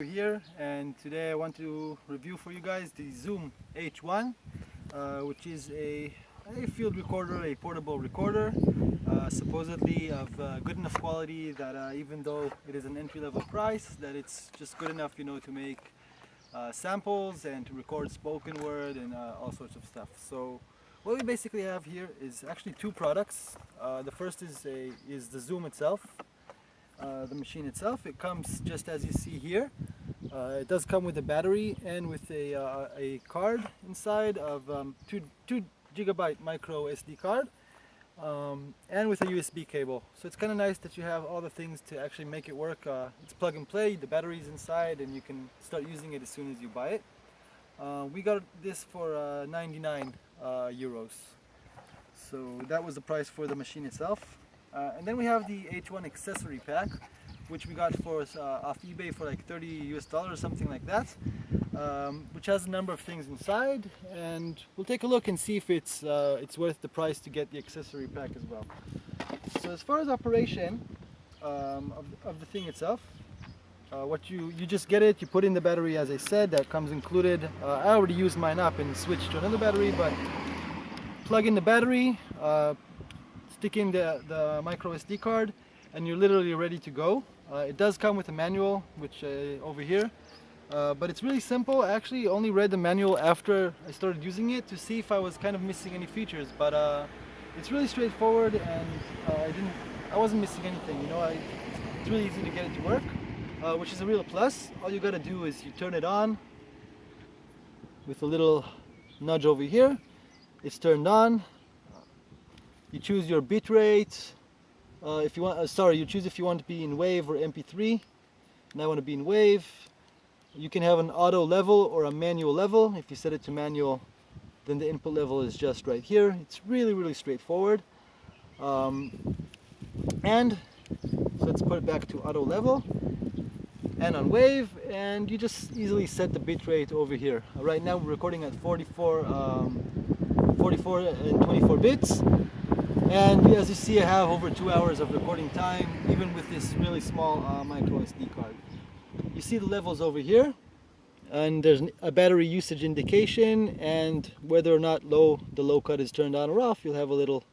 here, and today I want to review for you guys the Zoom H1, which is a field recorder, a portable recorder, supposedly of good enough quality that even though it is an entry-level price, that it's just good enough, you know, to make samples and to record spoken word and all sorts of stuff. So what we basically have here is actually two products. The first is the Zoom itself. The machine itself. It comes just as you see here. It does come with a battery and with a card inside of 2 gigabyte micro SD card and with a USB cable. So it's kind of nice that you have all the things to actually make it work. It's plug and play, the battery's inside, and you can start using it as soon as you buy it. We got this for 99 euros. So that was the price for the machine itself. And then we have the H1 accessory pack, which we got for off eBay for like $30 US, something like that, which has a number of things inside, and we'll take a look and see if it's worth the price to get the accessory pack as well. So as far as operation of the thing itself, what you just get it, you put in the battery as I said, that comes included. I already used mine up and switched to another battery, but plug in the battery, stick in the micro SD card, and you're literally ready to go. It does come with a manual, which over here, but it's really simple. I actually only read the manual after I started using it to see if I was kind of missing any features, but it's really straightforward, and I wasn't missing anything. You know, it's really easy to get it to work, which is a real plus. All you gotta do is you turn it on with a little nudge over here. It's turned on. You choose your bit rate. If you want, you choose if you want to be in WAV or MP3. And I want to be in WAV. You can have an auto level or a manual level. If you set it to manual, then the input level is just right here. It's really straightforward. And so let's put it back to auto level and on WAV, and you just easily set the bit rate over here. Right now we're recording at 44 and 24 bits. And as you see, I have over 2 hours of recording time, even with this really small micro SD card. You see the levels over here, and there's a battery usage indication, and whether or not the low cut is turned on or off, you'll have a little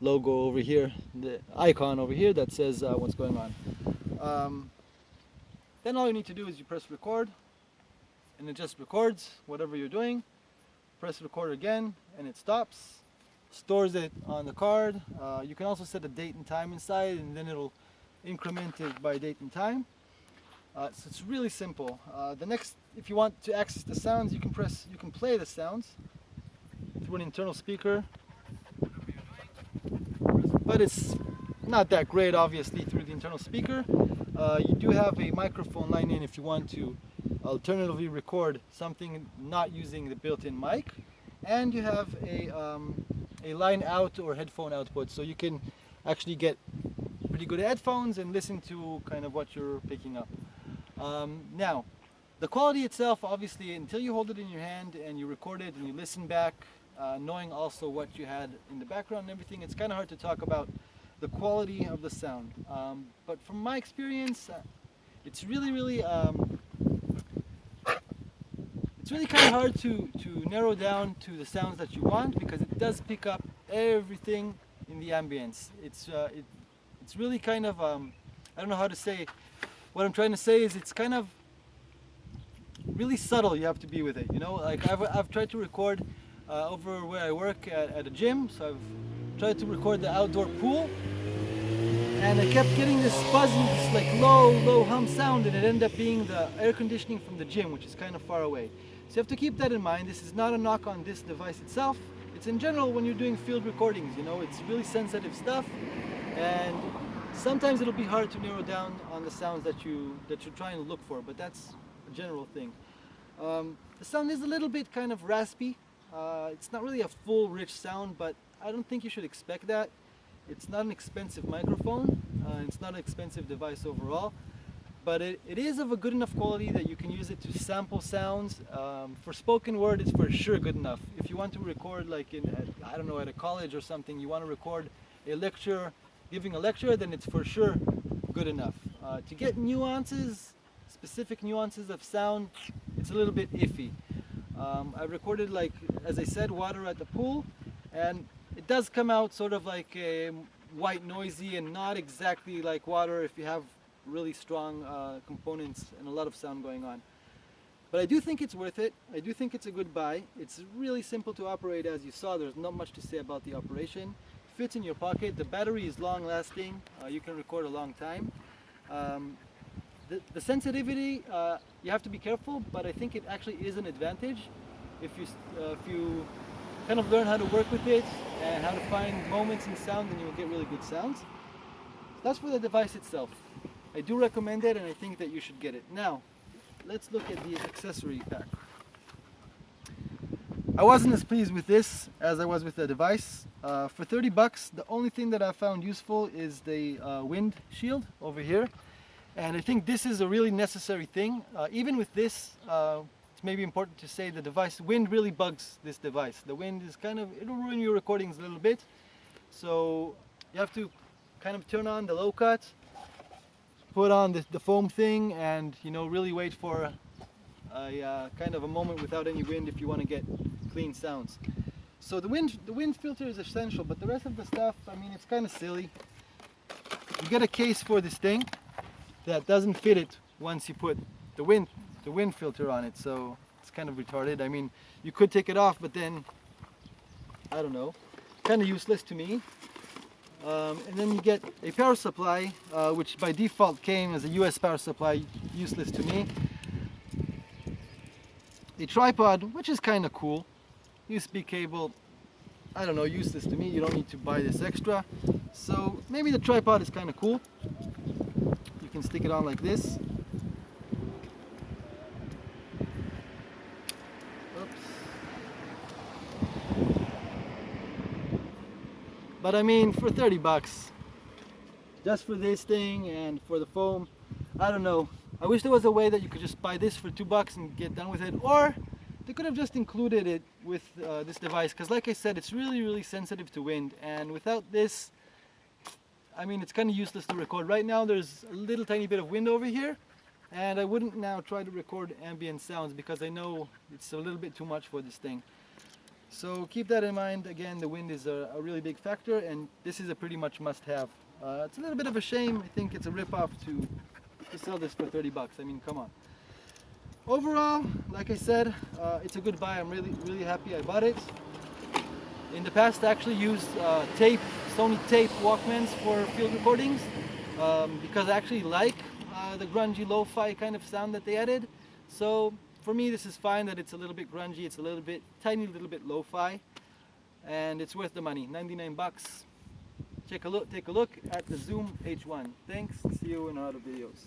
logo over here, the icon over here that says what's going on. Then all you need to do is you press record, and it just records whatever you're doing. Press record again, and it stops. Stores it on the card. You can also set a date and time inside, and then it'll increment it by date and time. So it's really simple. If you want to access the sounds, you can play the sounds through an internal speaker, but it's not that great, obviously, through the internal speaker. You do have a microphone line in if you want to alternatively record something not using the built-in mic, and you have a line out or headphone output, so you can actually get pretty good headphones and listen to kind of what you're picking up. Now, the quality itself, obviously, until you hold it in your hand and you record it and you listen back, knowing also what you had in the background and everything, it's kind of hard to talk about the quality of the sound. But from my experience, it's really kind of hard to narrow down to the sounds that you want, because it does pick up everything in the ambience. It's really kind of I don't know how to say. What I'm trying to say is it's kind of really subtle. You have to be with it. You know, like I've tried to record over where I work at a gym, so I've tried to record the outdoor pool, and I kept getting this fuzzy, this like low hum sound, and it ended up being the air conditioning from the gym, which is kind of far away. So you have to keep that in mind. This is not a knock on this device itself. It's in general when you're doing field recordings, you know, it's really sensitive stuff, and sometimes it'll be hard to narrow down on the sounds that you're trying to look for, but that's a general thing. The sound is a little bit kind of raspy. It's not really a full rich sound, but I don't think you should expect that. It's not an expensive microphone. It's not an expensive device overall. But it is of a good enough quality that you can use it to sample sounds. For spoken word, it's for sure good enough. If you want to record like I don't know, at a college or something, you want to record a lecture, giving a lecture, then it's for sure good enough. To get nuances, specific nuances of sound, it's a little bit iffy. I've recorded, like, as I said, water at the pool, and it does come out sort of like a white noisy and not exactly like water if you have really strong components and a lot of sound going on. But I do think it's worth it. I do think it's a good buy. It's really simple to operate, as you saw. There's not much to say about the operation. Fits in your pocket. The battery is long lasting. You can record a long time. The sensitivity, you have to be careful, but I think it actually is an advantage if you kind of learn how to work with it and how to find moments in sound, then you'll get really good sounds. That's for the device itself. I do recommend it, and I think that you should get it. Now, let's look at the accessory pack. I wasn't as pleased with this as I was with the device. For 30 bucks, the only thing that I found useful is the wind shield over here. And I think this is a really necessary thing. Even with this, it's maybe important to say the wind really bugs this device. The wind is it'll ruin your recordings a little bit. So you have to kind of turn on the low cut, put on the foam thing, and really wait for a kind of a moment without any wind if you want to get clean sounds. So the wind filter is essential, but the rest of the stuff, I mean, it's kind of silly. You get a case for this thing that doesn't fit it once you put the wind filter on it, so it's kind of retarded. I mean, you could take it off, but then I don't know, kind of useless to me. And then you get a power supply, which by default came as a US power supply, useless to me. A tripod, which is kind of cool. USB cable, I don't know, useless to me. You don't need to buy this extra. So maybe the tripod is kind of cool. You can stick it on like this. Oops. But I mean, for 30 bucks, just for this thing and for the foam, I don't know. I wish there was a way that you could just buy this for $2 and get done with it, or they could have just included it with this device, because like I said, it's really sensitive to wind, and without this, I mean, it's kind of useless to record. Right now there's a little tiny bit of wind over here, and I wouldn't now try to record ambient sounds because I know it's a little bit too much for this thing. So keep that in mind. Again, the wind is a really big factor, and this is a pretty much must-have. It's a little bit of a shame. I think it's a rip-off to sell this for 30 bucks. I mean, come on. Overall, like I said, it's a good buy. I'm really happy I bought it. In the past, I actually used Sony tape Walkmans for field recordings because I actually like the grungy lo-fi kind of sound that they added. So for me, this is fine that it's a little bit grungy, it's a little bit, tiny little bit lo-fi, and it's worth the money, 99 bucks. Take a look at the Zoom H1. Thanks, see you in other videos.